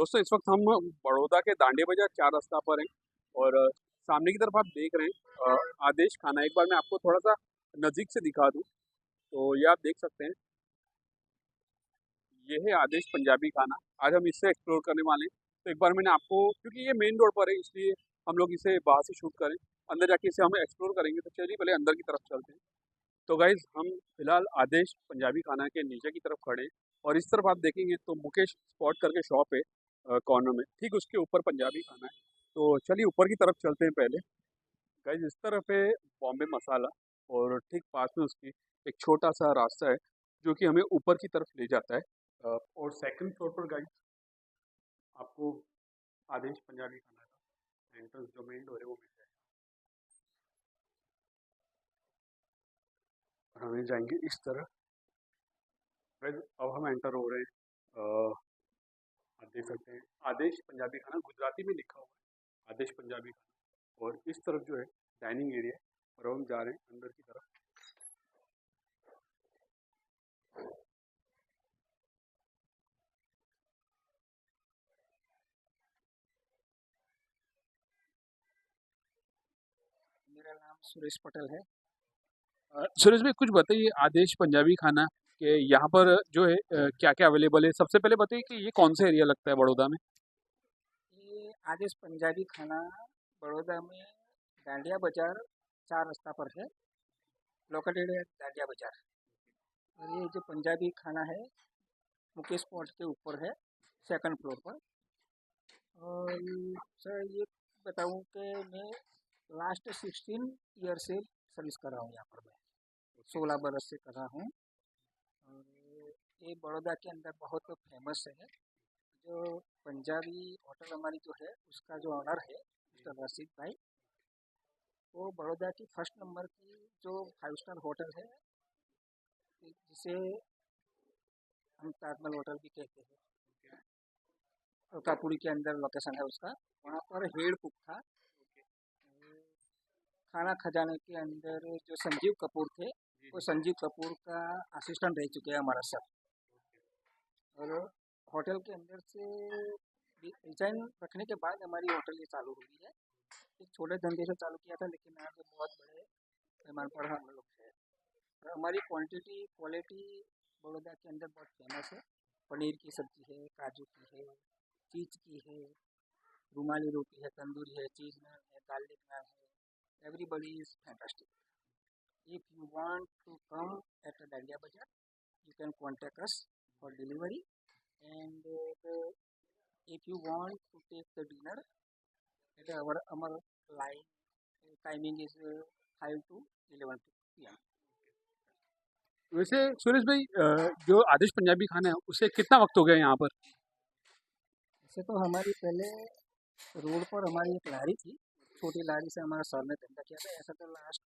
दोस्तों इस वक्त हम बड़ौदा के दांडी बाजार 4 रास्ता पर हैं और सामने की तरफ आप देख रहे हैं आदेश खाना। एक बार मैं आपको थोड़ा सा नज़दीक से दिखा दूं तो ये आप देख सकते हैं, ये है आदेश पंजाबी खाना। आज हम इससे एक्सप्लोर करने वाले हैं। तो एक बार मैंने आपको, क्योंकि ये मेन रोड पर है इसलिए हम लोग इसे बाहर से शूट करें, अंदर जाके इसे हम एक्सप्लोर करेंगे। तो चलिए पहले अंदर की तरफ चलते हैं। तो गाइज हम फिलहाल आदेश पंजाबी खाना के नीचे की तरफ खड़े हैं और इस तरफ आप देखेंगे तो मुकेश स्पॉट करके शॉप है कॉर्नर में, ठीक उसके ऊपर पंजाबी खाना है। तो चलिए ऊपर की तरफ चलते हैं पहले। गाइज इस तरफ है बॉम्बे मसाला और ठीक पास में उसकी एक छोटा सा रास्ता है जो कि हमें ऊपर की तरफ ले जाता है। और सेकंड फ्लोर पर गाइज आपको आदेश पंजाबी खाना का एंट्रेंस जो मेन डोर है वो मिल जाएगा और हमें जाएंगे इस तरह। गाइज अब हम एंटर हो रहे हैं, आप देख सकते हैं आदेश पंजाबी खाना गुजराती में लिखा हुआ है, आदेश पंजाबी खाना। और इस तरफ जो है डाइनिंग एरिया है और हम जा रहे हैं अंदर की तरफ। मेरा नाम सुरेश पटेल है। सुरेश भाई कुछ बताइए आदेश पंजाबी खाना के यहाँ पर जो है क्या क्या अवेलेबल है। सबसे पहले बताइए कि ये कौन सा एरिया लगता है बड़ौदा में। ये आदेश पंजाबी खाना बड़ौदा में डांडिया बाजार 4 रास्ता पर है। लोकेटेड है डांडिया बाजार। और ये जो पंजाबी खाना है मुकेश पॉट के ऊपर है, सेकंड फ्लोर पर। और सर ये बताऊं कि मैं लास्ट 16 ईयर से सर्विस कर रहा हूँ यहाँ पर। मैं 16 बरस से कर रहा हूँ। और ये बड़ौदा के अंदर बहुत फेमस है। जो पंजाबी होटल हमारी जो है उसका जो ऑनर है मिस्टर रशीद भाई, वो बड़ौदा की फर्स्ट नंबर की जो 5 स्टार होटल है जिसे हम ताजमहल होटल भी कहते हैं, अलकापुरी के अंदर लोकेशन है उसका। वहाँ पर हेड कुक था। खाना खजाने के अंदर जो संजीव कपूर थे, वो संजीव कपूर का असिस्टेंट रह चुके हैं हमारा सर। और होटल के अंदर से रिजाइन रखने के बाद हमारी होटल ये चालू हुई है। एक छोटे धंधे से चालू किया था लेकिन आज बहुत बड़े पैमाने पर हम लोग है। और हमारी क्वांटिटी क्वालिटी बड़ौदा के अंदर बहुत फेमस है। पनीर की सब्जी है, काजू की है, चीज़ की है, रुमाली रोटी है, तंदूरी है, चीज़ नान है, गार्लिक नान है। Everybody is fantastic. If you want to come at Dandiya Bazaar, you can contact us for delivery. And if you want to take the dinner, at our line timing is 5 to 11 p.m. वैसे सुरेश भाई जो आदेश पंजाबी खाना है उसे कितना वक्त हो गया यहाँ पर। ऐसे तो हमारी पहले रोड पर हमारी एक लारी थी, छोटी लारी से हमारा सर ने धंधा किया था। ऐसा तो लास्ट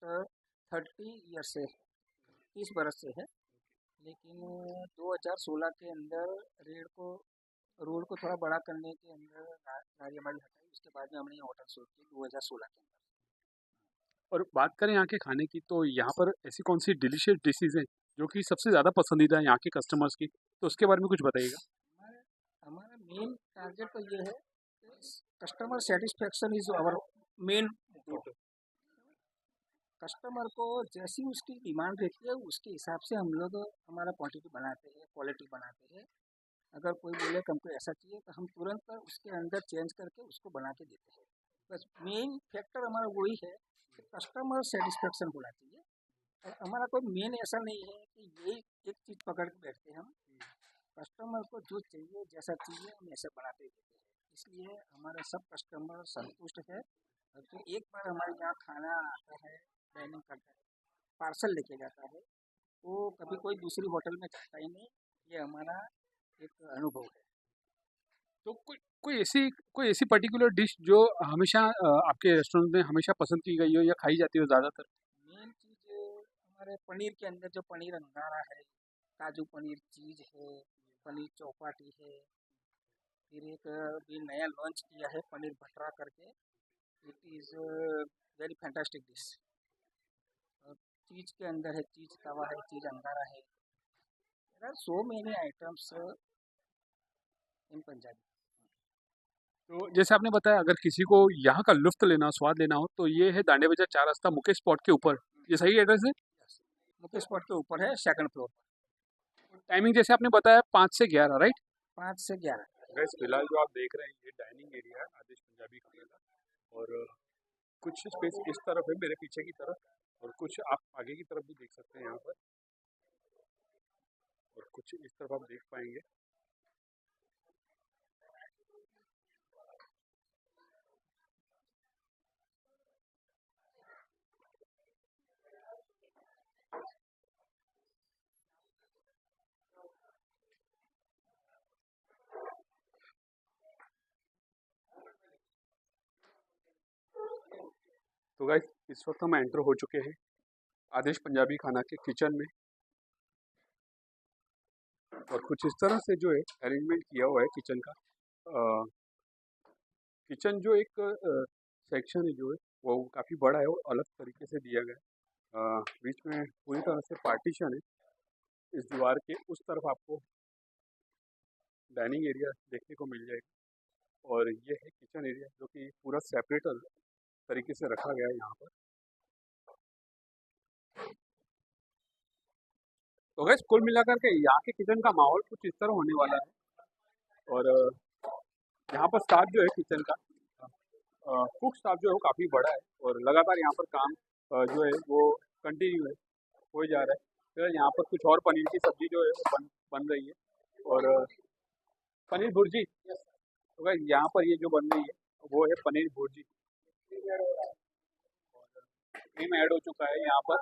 30 ईयर से, 30 बरस से है। लेकिन 2016 के अंदर रोड को थोड़ा बड़ा करने के अंदर लारी हमारी हटाई। उसके बाद में हमने ये होटल शुरू की 2016 के अंदर। और बात करें यहाँ के खाने की तो यहाँ पर ऐसी कौन सी डिलीशियस डिशेज हैं जो कि सबसे ज़्यादा पसंदीदा है यहाँ के कस्टमर्स की, तो उसके बारे में कुछ बताइएगा। हमारा हमारा मेन टारगेट तो ये है, customer satisfaction is our main motto. Customer को जैसी उसकी डिमांड रहती है उसके हिसाब से हम लोग हमारा क्वांटिटी बनाते हैं, क्वालिटी बनाते हैं। अगर कोई बोले कि हमको ऐसा चाहिए तो हम तुरंत उसके अंदर चेंज करके उसको बना के देते हैं। बस मेन फैक्टर हमारा वही है कि कस्टमर सेटिस्फेक्शन होना चाहिए। और हमारा कोई मेन ऐसा नहीं है कि यही एक चीज़ पकड़ के बैठते हैं हम। कस्टमर को जो चाहिए जैसा चाहिए हम ऐसे बनाते देते हैं। इसलिए हमारे सब कस्टमर संतुष्ट है। और जो एक बार हमारे यहाँ खाना आता है, डाइनिंग करता है, पार्सल लेके जाता है, वो कभी कोई दूसरी होटल में जाता ही नहीं। ये हमारा एक अनुभव है। तो कोई ऐसी पर्टिकुलर डिश जो हमेशा आपके रेस्टोरेंट में हमेशा पसंद की गई हो या खाई जाती हो ज़्यादातर। मेन चीज़ हमारे पनीर के अंदर जो पनीर अंगारा है, काजू पनीर चीज़ है, पनीर चौपाटी है। फिर एक भी नया लॉन्च किया है पनीर भटरा करके। It is very fantastic dish. और चीज़ के अंदर है चीज़ तवा है, चीज़ अंगारा है। There are so many items in Punjabi. तो जैसे आपने बताया, अगर किसी को यहाँ का लुफ्त लेना, स्वाद लेना हो, तो ये है दांडे बाजार 4 रास्ता मुकेश स्पॉट के ऊपर। ये सही एड्रेस है? मुकेश स्पॉट के ऊपर है, सेकंड फ्लोर। टाइमिंग जैसे आपने बताया 5 से 11, राइट? 5 से 11। गैस फिलहाल जो आप देख रहे हैं ये डाइनिंग एरिया है आदेश पंजाबी खाने का। और कुछ स्पेस इस तरफ है मेरे पीछे की तरफ, और कुछ आप आगे की तरफ भी देख सकते हैं यहाँ पर, और कुछ इस तरफ आप देख पाएंगे। तो गाइस इस वक्त हम एंटर हो चुके हैं आदेश पंजाबी खाना के किचन में, और कुछ इस तरह से जो है अरेंजमेंट किया हुआ है किचन का। किचन जो एक सेक्शन है जो है वो काफ़ी बड़ा है और अलग तरीके से दिया गया है। बीच में पूरी तरह से पार्टीशन है। इस दीवार के उस तरफ आपको डाइनिंग एरिया देखने को मिल जाएगा, और ये है किचन एरिया जो कि पूरा सेपरेट तरीके से रखा गया है यहाँ पर। तो गैस कुल मिलाकर के यहाँ के किचन का माहौल कुछ इस तरह होने वाला है। और यहाँ पर स्टाफ जो है किचन का, कुक स्टाफ जो है वो काफ़ी बड़ा है, और लगातार यहाँ पर काम जो है वो कंटिन्यू है, हो जा रहा है। फिर यहाँ पर कुछ और पनीर की सब्जी जो है वो बन रही है, और पनीर भुर्जी। तो गाइस यहाँ पर ये जो बन रही है वो है पनीर भुर्जी, क्रीम ऐड हो चुका है यहाँ पर।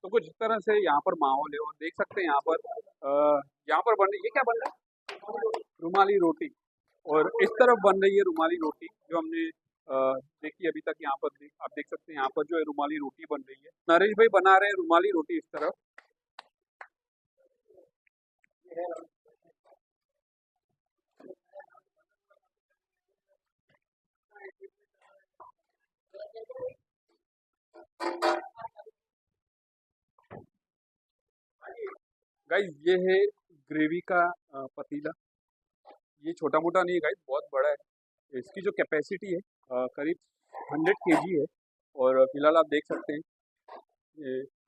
तो कुछ इस तरह से यहाँ पर माहौल है, और देख सकते हैं यहाँ पर बन रही है, ये क्या बन रहा है, रुमाली रोटी। और इस तरफ बन रही है रुमाली रोटी जो हमने देखी अभी तक। यहाँ पर आप देख सकते हैं यहाँ पर जो है रुमाली रोटी बन रही है। नरेश भाई बना रहे हैं रुमाली रोटी इस तरफ। गाइस ये है ग्रेवी का पतीला। ये छोटा मोटा नहीं है गाइस, बहुत बड़ा है। इसकी जो कैपेसिटी है करीब 100 kg है, और फिलहाल आप देख सकते हैं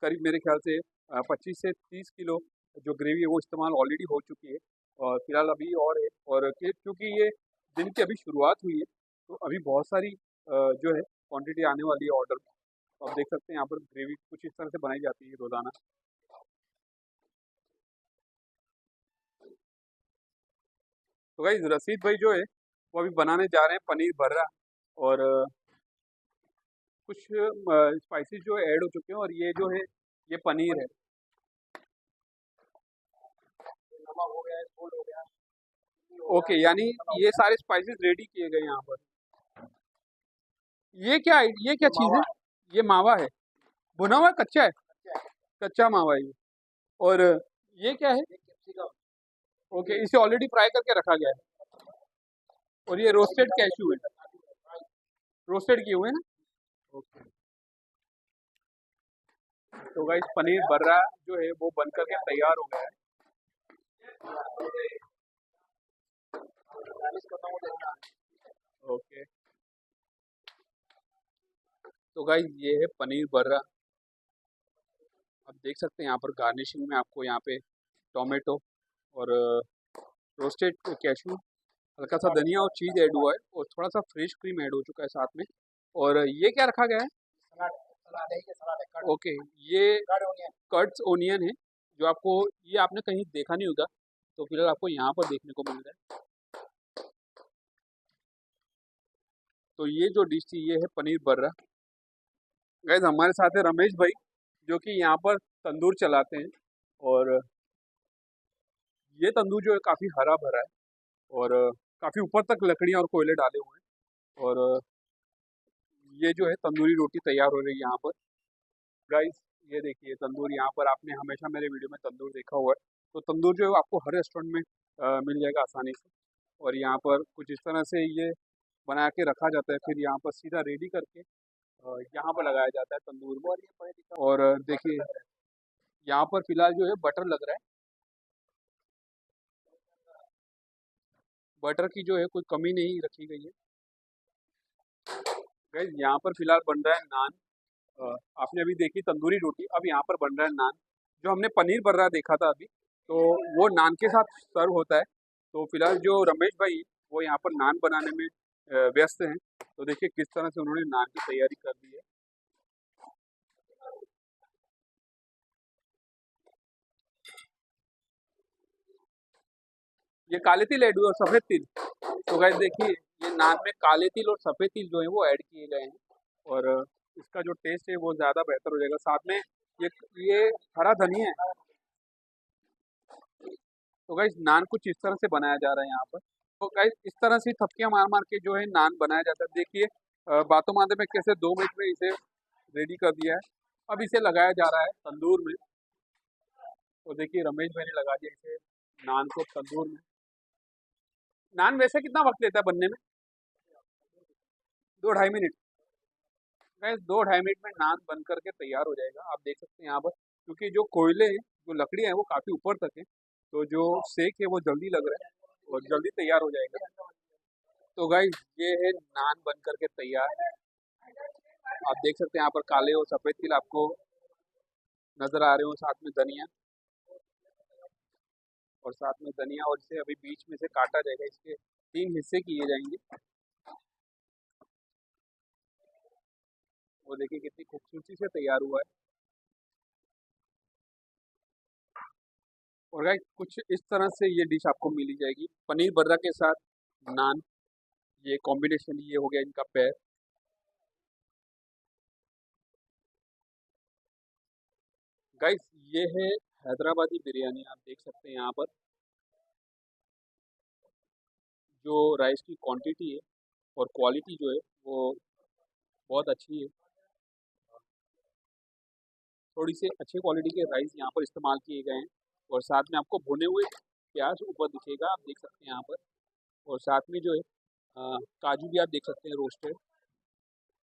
करीब मेरे ख्याल से 25 से 30 किलो जो ग्रेवी है वो इस्तेमाल ऑलरेडी हो चुकी है, और फिलहाल अभी और है। और क्योंकि ये दिन की अभी शुरुआत हुई है, तो अभी बहुत सारी जो है क्वांटिटी आने वाली है ऑर्डर। तो आप देख सकते हैं यहाँ पर ग्रेवी कुछ इस तरह से बनाई जाती है रोज़ाना। तो भाई रसीद भाई जो है वो अभी बनाने जा रहे हैं पनीर भर्रा, और कुछ स्पाइसेस जो ऐड हो चुके हैं, और ये जो है ये पनीर है। ओके, यानी ये सारे स्पाइसेस रेडी किए गए यहाँ पर। ये क्या चीज़ है? ये मावा है, भुना हुआ है, कच्चा है? कच्चा मावा है ये। और ये क्या है? ओके, इसे ऑलरेडी फ्राई करके रखा गया है। और ये रोस्टेड कैश्यू है, रोस्टेड किए हुए हैं ना। ओके, तो गाइस पनीर भर्रा जो है वो बन करके तैयार हो गया है। ओके, तो गाइस ये है पनीर भर्रा। आप देख सकते हैं यहाँ पर गार्निशिंग में आपको यहाँ पे टोमेटो और रोस्टेड कैशू, हल्का सा धनिया और चीज़ ऐड हुआ है, और थोड़ा सा फ्रेश क्रीम ऐड हो चुका है साथ में। और ये क्या रखा गया है? ओके, ये कट्स ओनियन है, जो आपको ये आपने कहीं देखा नहीं होगा, तो फिलहाल आपको यहाँ पर देखने को मिल रहा है। तो ये जो डिश थी ये है पनीर भर्रा। गाइस हमारे साथ है रमेश भाई, जो कि यहाँ पर तंदूर चलाते हैं, और ये तंदूर जो है काफ़ी हरा भरा है, और काफ़ी ऊपर तक लकड़ियाँ और कोयले डाले हुए हैं। और ये जो है तंदूरी रोटी तैयार हो रही है यहाँ पर। गाइस ये देखिए तंदूर, यहाँ पर आपने हमेशा मेरे वीडियो में तंदूर देखा हुआ है, तो तंदूर जो है आपको हर रेस्टोरेंट में मिल जाएगा आसानी से। और यहाँ पर कुछ इस तरह से ये बना के रखा जाता है, फिर यहाँ पर सीधा रेडी करके यहाँ पर लगाया जाता है तंदूर में। और देखिए यहाँ पर फिलहाल जो है बटर लग रहा है। बटर की जो है कोई कमी नहीं रखी गई है। गाइस यहाँ पर फिलहाल बन रहा है नान। आपने अभी देखी तंदूरी रोटी, अब यहाँ पर बन रहा है नान। जो हमने पनीर बर्रा देखा था अभी, तो वो नान के साथ सर्व होता है। तो फिलहाल जो रमेश भाई वो यहाँ पर नान बनाने में व्यस्त हैं। तो देखिए किस तरह से उन्होंने नान की तैयारी कर दी है। ये काले तिल ऐड हुए और सफ़ेद तिल। तो गाइस देखिए ये नान में काले तिल और सफ़ेद तिल जो है वो ऐड किए गए हैं, और इसका जो टेस्ट है वो ज़्यादा बेहतर हो जाएगा। साथ में ये हरा धनिया है। तो गाइस नान कुछ इस तरह से बनाया जा रहा है यहाँ पर। तो गाइस इस तरह से थपकियाँ मार मार के जो है नान बनाया जाता है। देखिए बातों बातों में कैसे 2 मिनट में इसे रेडी कर दिया है। अब इसे लगाया जा रहा है तंदूर में। तो देखिए रमेश भाई ने लगा दिया इसे नान को तंदूर में। नान वैसे कितना वक्त लेता है बनने में? 2 ढाई मिनट। गैस 2 ढाई मिनट में नान बन करके तैयार हो जाएगा। आप देख सकते हैं यहाँ पर, क्योंकि जो कोयले हैं जो लकड़ियाँ हैं वो काफ़ी ऊपर तक है, तो जो सेक है वो जल्दी लग रहा है और जल्दी तैयार हो जाएगा। तो गाइस ये है नान बन करके तैयार। आप देख सकते हैं यहाँ पर काले और सफ़ेद तिल आपको नज़र आ रहे हो, साथ में धनिया, और साथ में धनिया, और इसे अभी बीच में से काटा जाएगा। इसके 3 हिस्से किए जाएंगे। वो देखिए कितनी खूबसूरती से तैयार हुआ है। और गाइस कुछ इस तरह से ये डिश आपको मिली जाएगी पनीर बर्रा के साथ नान। ये कॉम्बिनेशन ये हो गया इनका पेयर। गाइस ये है हैदराबादी बिरयानी। आप देख सकते हैं यहाँ पर जो राइस की क्वांटिटी है और क्वालिटी जो है वो बहुत अच्छी है। थोड़ी सी अच्छी क्वालिटी के राइस यहाँ पर इस्तेमाल किए गए हैं, और साथ में आपको भुने हुए प्याज ऊपर दिखेगा, आप देख सकते हैं यहाँ पर। और साथ में जो है काजू भी आप देख सकते हैं रोस्टेड,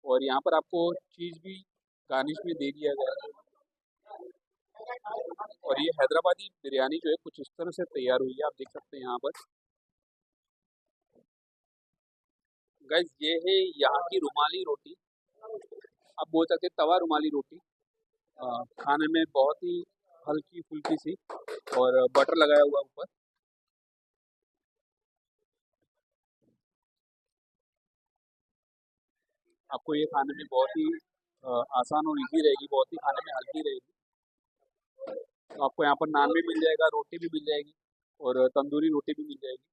और यहाँ पर आपको चीज़ भी गार्निश में दे दिया गया है। और ये हैदराबादी बिरयानी जो है कुछ इस तरह से तैयार हुई है, आप देख सकते हैं यहाँ पर। गाइस ये है यहाँ की रुमाली रोटी। आप बोल सकते हैं तवा रुमाली रोटी। खाने में बहुत ही हल्की फुल्की सी, और बटर लगाया हुआ ऊपर। आपको ये खाने में बहुत ही आसान और इजी रहेगी, बहुत ही खाने में हल्की रहेगी। तो आपको यहाँ पर नान भी मिल जाएगा, रोटी भी मिल जाएगी, और तंदूरी रोटी भी मिल जाएगी।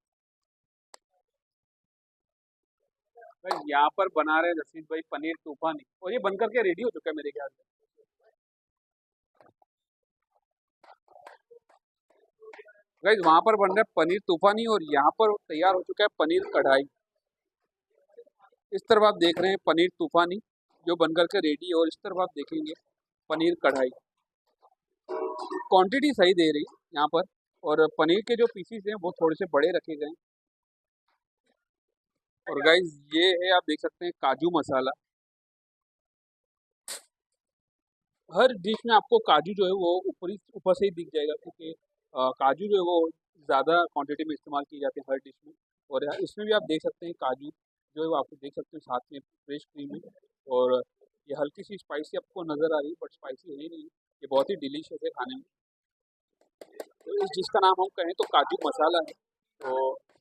भाई यहाँ पर बना रहे रशीद भाई पनीर तूफानी, और ये बनकर के रेडी हो चुका है मेरे ख्याल से। गाइस वहाँ पर बन रहा है पनीर तूफानी, और यहाँ पर तैयार हो चुका है पनीर कढ़ाई। इस तरफ आप देख रहे हैं पनीर तूफानी जो बनकर के रेडी है, और इस तरफ आप देखेंगे पनीर कढ़ाई। क्वांटिटी सही दे रही है यहाँ पर, और पनीर के जो पीसीस हैं वो थोड़े से बड़े रखे गए हैं। और गाइस ये है आप देख सकते हैं काजू मसाला। हर डिश में आपको काजू जो है वो ऊपर से ही दिख जाएगा, क्योंकि काजू जो है वो ज़्यादा क्वांटिटी में इस्तेमाल किए जाते हैं हर डिश में। और इसमें भी आप देख सकते हैं काजू जो है वो आपको देख सकते हैं, साथ में फ्रेश क्रीम है। और ये हल्की सी स्पाइसी आपको नज़र आ रही है, बट स्पाइसी है नहीं। ये बहुत ही डिलीशियस है खाने में। तो इस डिश का नाम हम कहें तो काजू मसाला है। तो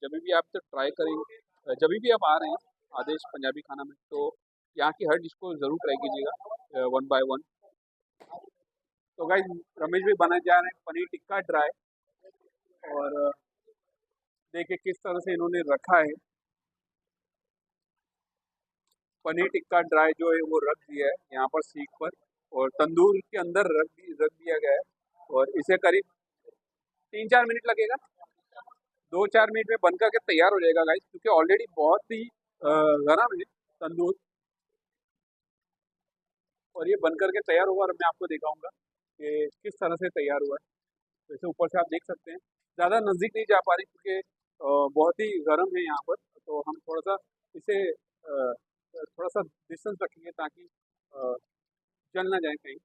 जब भी आप तो ट्राई करेंगे, जब भी आप आ रहे हैं आदेश पंजाबी खाना में, तो यहाँ की हर डिश को ज़रूर ट्राई कीजिएगा 1 बाय 1। तो गाइस रमेश भी बनाए जा रहे हैं पनीर टिक्का ड्राई, और देखिए किस तरह से इन्होंने रखा है। पनीर टिक्का ड्राई जो है वो रख दिया है यहाँ पर सीख पर, और तंदूर के अंदर रख दिया गया है। और इसे करीब 3-4 मिनट लगेगा। 2-4 मिनट में बन करके तैयार हो जाएगा गाइस, क्योंकि ऑलरेडी बहुत ही गर्म है तंदूर। और ये बन करके तैयार होगा, और मैं आपको दिखाऊंगा कि किस तरह से तैयार हुआ है। जैसे ऊपर से आप देख सकते हैं, ज़्यादा नज़दीक नहीं जा पा रही क्योंकि बहुत ही गर्म है यहाँ पर। तो हम थोड़ा सा इसे थोड़ा सा डिस्टेंस रखेंगे ताकि जल ना जाए कहीं।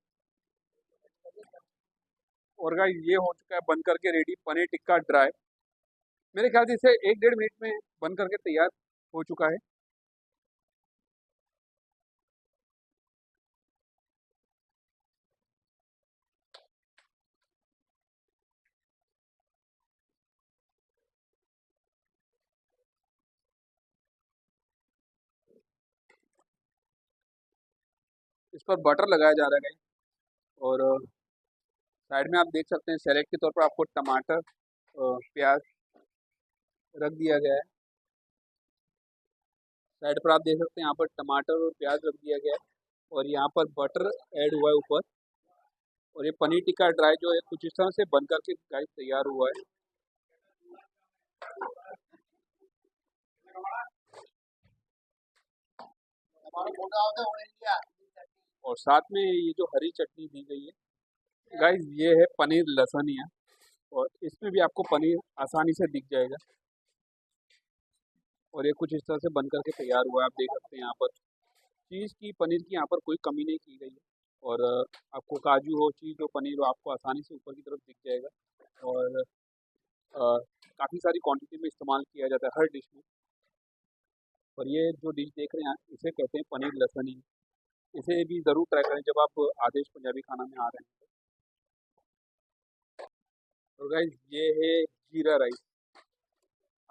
और गाइस ये हो चुका है बन करके रेडी पनीर टिक्का ड्राई। मेरे ख्याल से इसे 1 डेढ़ मिनट में बन करके तैयार हो चुका है। इस पर बटर लगाया जा रहा है गाइस। और साइड में आप देख सकते हैं सैलेड के तौर पर आपको टमाटर, प्याज रख दिया गया है। साइड पर आप देख सकते हैं यहाँ पर टमाटर और प्याज रख दिया गया है, और यहाँ पर बटर ऐड हुआ है ऊपर। और ये पनीर टिक्का ड्राई जो है कुछ इस तरह से बन करके गाइस तैयार हुआ है। और साथ में ये जो हरी चटनी दी गई है गाइस, ये है पनीर लसानिया। और इसमें भी आपको पनीर आसानी से दिख जाएगा। और ये कुछ इस तरह से बन करके तैयार हुआ है, आप देख सकते हैं यहाँ पर चीज़ की, पनीर की यहाँ पर कोई कमी नहीं की गई है। और आपको काजू हो, चीज़ हो, पनीर हो, आपको आसानी से ऊपर की तरफ दिख जाएगा। और काफ़ी सारी क्वांटिटी में इस्तेमाल किया जाता है हर डिश में। और ये जो डिश देख रहे हैं इसे कहते हैं पनीर लसानी। इसे भी ज़रूर ट्राई करें जब आप आदेश पंजाबी खाना में आ रहे हैं। तो गाइस ये है जीरा राइस।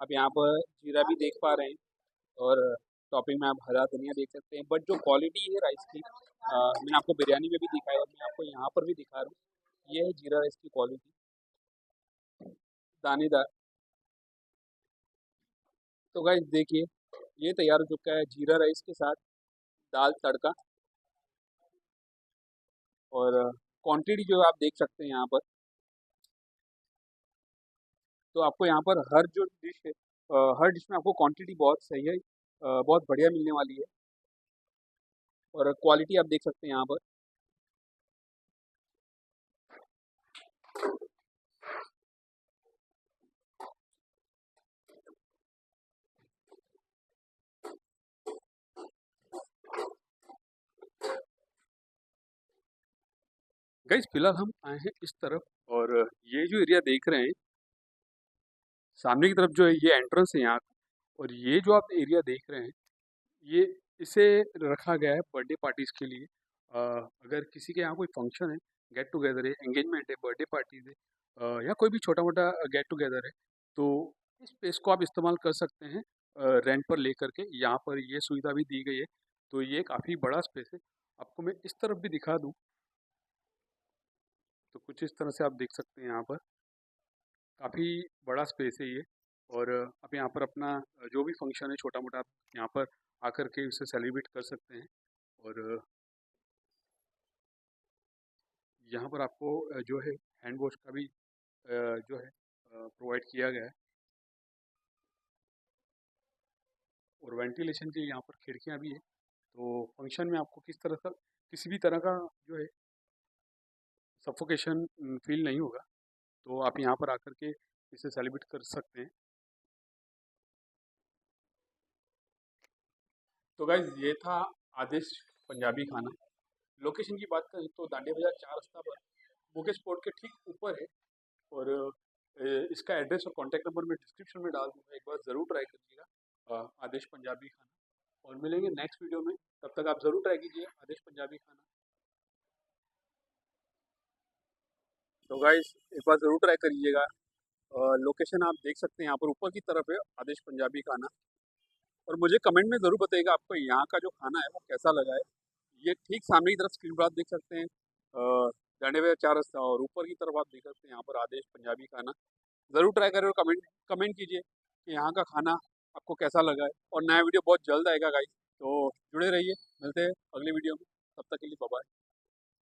आप यहाँ पर जीरा भी देख पा रहे हैं, और टॉपिंग में आप हरा धनिया देख सकते हैं। बट जो क्वालिटी है राइस की, मैंने आपको बिरयानी में भी दिखाया और मैं आपको यहाँ पर भी दिखा रहा हूँ। ये है जीरा राइस की क्वालिटी, दानेदार। तो गाइस देखिए, ये तैयार हो चुका है जीरा राइस के साथ दाल तड़का। और क्वांटिटी जो आप देख सकते हैं यहाँ पर, तो आपको यहाँ पर हर जो डिश है, हर डिश में आपको क्वांटिटी बहुत सही है, बहुत बढ़िया मिलने वाली है। और क्वालिटी आप देख सकते हैं यहाँ पर। गाइस फिलहाल हम आए हैं इस तरफ, और ये जो एरिया देख रहे हैं सामने की तरफ, जो है ये एंट्रेंस है यहाँ का। और ये जो आप एरिया देख रहे हैं, ये इसे रखा गया है बर्थडे पार्टीज के लिए। अगर किसी के यहाँ कोई फंक्शन है, गेट टुगेदर है, एंगेजमेंट है, बर्थडे पार्टीज है, या कोई भी छोटा मोटा गेट टुगेदर है, तो इस स्पेस को आप इस्तेमाल कर सकते हैं रेंट पर लेकर के। यहाँ पर ये सुविधा भी दी गई है। तो ये काफ़ी बड़ा स्पेस है। आपको मैं इस तरफ भी दिखा दूँ, तो कुछ इस तरह से आप देख सकते हैं यहाँ पर काफ़ी बड़ा स्पेस है ये। और आप यहाँ पर अपना जो भी फंक्शन है छोटा मोटा, आप यहाँ पर आकर के उसे सेलिब्रेट कर सकते हैं। और यहाँ पर आपको जो है हैंड वॉश का भी जो है प्रोवाइड किया गया है। और वेंटिलेशन के लिए यहाँ पर खिड़कियाँ भी है, तो फंक्शन में आपको किसी भी तरह का जो है सफोकेशन फील नहीं होगा। तो आप यहाँ पर आकर के इसे सेलिब्रेट कर सकते हैं। तो गाइज ये था आदेश पंजाबी खाना। लोकेशन की बात करें तो दांडिया बाजार 4 रास्ता पर मुकेश पोर्ट के ठीक ऊपर है। और इसका एड्रेस और कॉन्टैक्ट नंबर मैं डिस्क्रिप्शन में डाल दूँगा, एक बार ज़रूर ट्राई करिएगा आदेश पंजाबी खाना। और मिलेंगे नेक्स्ट वीडियो में, तब तक आप ज़रूर ट्राई कीजिए आदेश पंजाबी खाना। तो गाइस एक बार ज़रूर ट्राई करिएगा। लोकेशन आप देख सकते हैं यहाँ पर ऊपर की तरफ है आदेश पंजाबी खाना। और मुझे कमेंट में ज़रूर बताइएगा आपको यहाँ का जो खाना है वो कैसा लगा है। ये ठीक सामने की तरफ स्क्रीन पर आप देख सकते हैं दांडिया बाजार 4 रास्ता, और ऊपर की तरफ आप देख सकते हैं यहाँ पर आदेश पंजाबी खाना। ज़रूर ट्राई करें और कमेंट कमेंट कीजिए कि यहाँ का खाना आपको कैसा लगा है। और नया वीडियो बहुत जल्द आएगा गाइस, तो जुड़े रहिए। मिलते हैं अगली वीडियो में, तब तक के लिए बाय बाय।